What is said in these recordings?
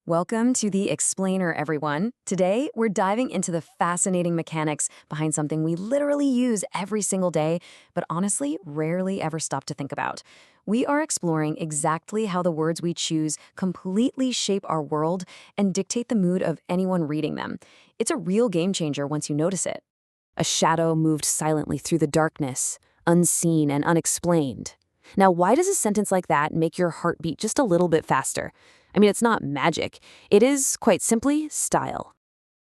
Welcome to the Explainer, everyone. Today, we're diving into the fascinating mechanics behind something we literally use every single day, but honestly, rarely ever stop to think about. We are exploring exactly how the words we choose completely shape our world and dictate the mood of anyone reading them. It's a real game changer once you notice it. A shadow moved silently through the darkness, unseen and unexplained. Now, why does a sentence like that make your heart beat just a little bit faster? I mean, it's not magic. It is, quite simply, style.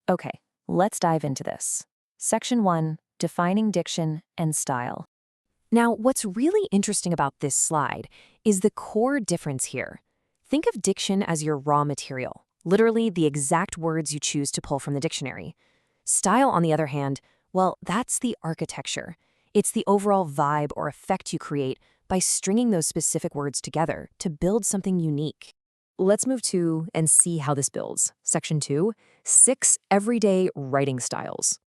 Okay, let's dive into this. Section 1, Defining Diction and Style. Now, what's really interesting about this slide is the core difference here. Think of diction as your raw material, literally the exact words you choose to pull from the dictionary. Style, on the other hand, well, that's the architecture. It's the overall vibe or effect you create by stringing those specific words together to build something unique. Let's move to and see how this builds. Section 2, 6 everyday writing styles.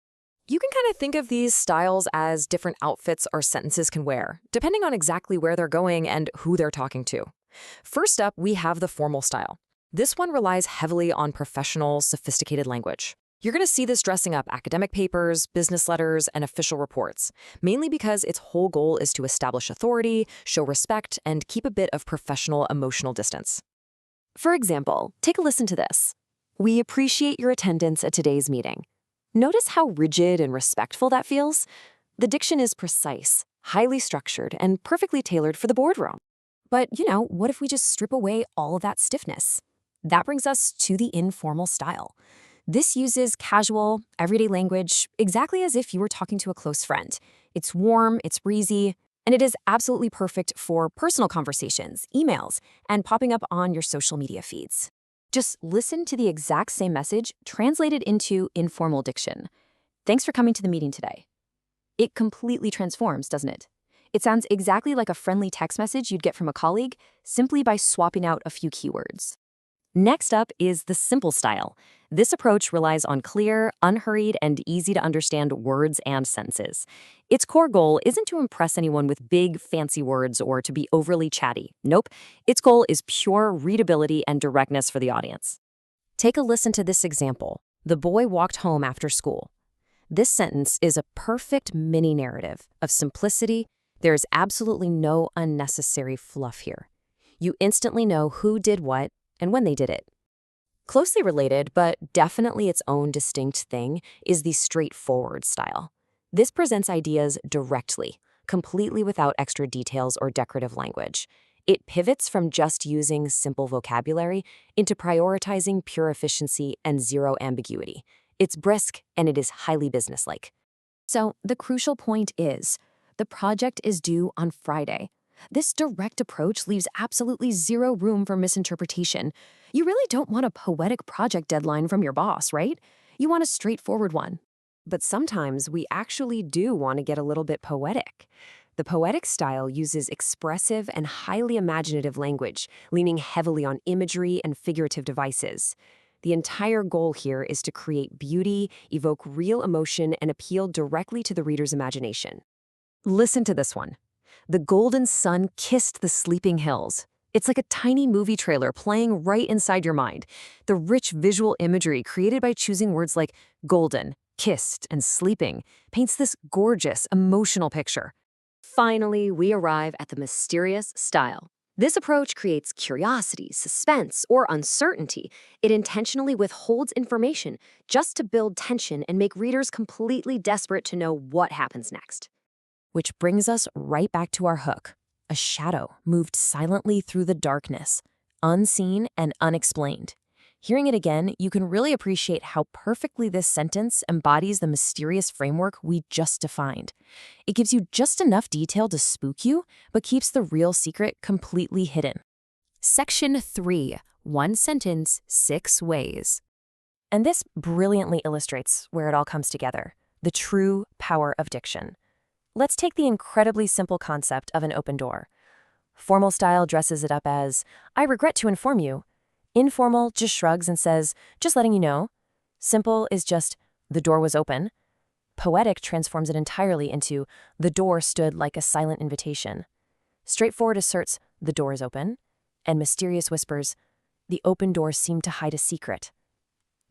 You can kind of think of these styles as different outfits our sentences can wear, depending on exactly where they're going and who they're talking to. First up, we have the formal style. This one relies heavily on professional, sophisticated language. You're going to see this dressing up academic papers, business letters, and official reports, mainly because its whole goal is to establish authority, show respect, and keep a bit of professional emotional distance. For example, take a listen to this. We appreciate your attendance at today's meeting. Notice how rigid and respectful that feels? The diction is precise, highly structured, and perfectly tailored for the boardroom. But, what if we just strip away all of that stiffness? That brings us to the informal style. This uses casual, everyday language exactly as if you were talking to a close friend. It's warm, it's breezy, and it is absolutely perfect for personal conversations, emails, and popping up on your social media feeds. Just listen to the exact same message translated into informal diction. Thanks for coming to the meeting today. It completely transforms, doesn't it? It sounds exactly like a friendly text message you'd get from a colleague, simply by swapping out a few keywords. Next up is the simple style. This approach relies on clear, unhurried, and easy-to-understand words and sentences. Its core goal isn't to impress anyone with big, fancy words or to be overly chatty. Nope. Its goal is pure readability and directness for the audience. Take a listen to this example. The boy walked home after school. This sentence is a perfect mini-narrative of simplicity. There is absolutely no unnecessary fluff here. You instantly know who did what and when they did it. Closely related, but definitely its own distinct thing, is the straightforward style. This presents ideas directly, completely without extra details or decorative language. It pivots from just using simple vocabulary into prioritizing pure efficiency and zero ambiguity. It's brisk, and it is highly businesslike. So the crucial point is, the project is due on Friday. This direct approach leaves absolutely zero room for misinterpretation. You really don't want a poetic project deadline from your boss, right? You want a straightforward one. But sometimes we actually do want to get a little bit poetic. The poetic style uses expressive and highly imaginative language, leaning heavily on imagery and figurative devices. The entire goal here is to create beauty, evoke real emotion, and appeal directly to the reader's imagination. Listen to this one. The golden sun kissed the sleeping hills. It's like a tiny movie trailer playing right inside your mind. The rich visual imagery created by choosing words like golden, kissed, and sleeping paints this gorgeous, emotional picture. Finally, we arrive at the mysterious style. This approach creates curiosity, suspense, or uncertainty. It intentionally withholds information just to build tension and make readers completely desperate to know what happens next. Which brings us right back to our hook. A shadow moved silently through the darkness, unseen and unexplained. Hearing it again, you can really appreciate how perfectly this sentence embodies the mysterious framework we just defined. It gives you just enough detail to spook you, but keeps the real secret completely hidden. Section 3, One Sentence, 6 Ways. And this brilliantly illustrates where it all comes together, the true power of diction. Let's take the incredibly simple concept of an open door. Formal style dresses it up as, I regret to inform you. Informal just shrugs and says, just letting you know. Simple is just, the door was open. Poetic transforms it entirely into, the door stood like a silent invitation. Straightforward asserts, the door is open. And mysterious whispers, The open doors seem to hide a secret.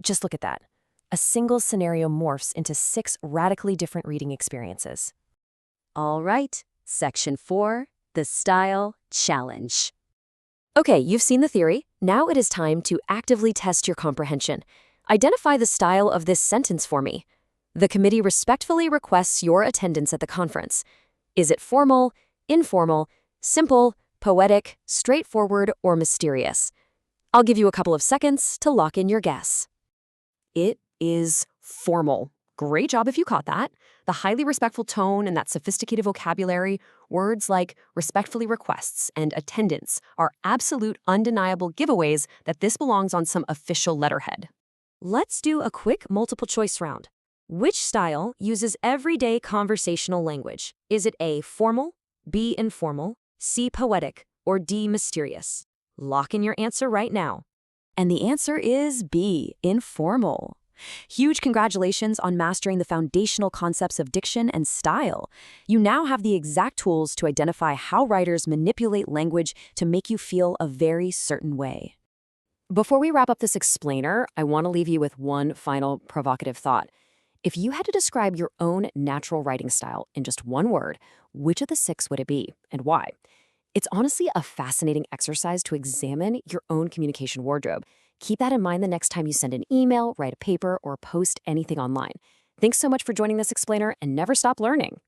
Just look at that. A single scenario morphs into 6 radically different reading experiences. All right, Section 4, the Style Challenge. Okay, you've seen the theory. Now it is time to actively test your comprehension. Identify the style of this sentence for me. The committee respectfully requests your attendance at the conference. Is it formal, informal, simple, poetic, straightforward, or mysterious? I'll give you a couple of seconds to lock in your guess. It is formal. Great job if you caught that. The highly respectful tone and that sophisticated vocabulary, words like respectfully requests and attendance are absolute undeniable giveaways that this belongs on some official letterhead. Let's do a quick multiple choice round. Which style uses everyday conversational language? Is it A, formal, B, informal, C, poetic, or D, mysterious? Lock in your answer right now. And the answer is B, informal. Huge congratulations on mastering the foundational concepts of diction and style. You now have the exact tools to identify how writers manipulate language to make you feel a very certain way. Before we wrap up this explainer, I want to leave you with one final provocative thought. If you had to describe your own natural writing style in just one word, which of the 6 would it be and why? It's honestly a fascinating exercise to examine your own communication wardrobe. Keep that in mind the next time you send an email, write a paper, or post anything online. Thanks so much for joining this explainer, and never stop learning.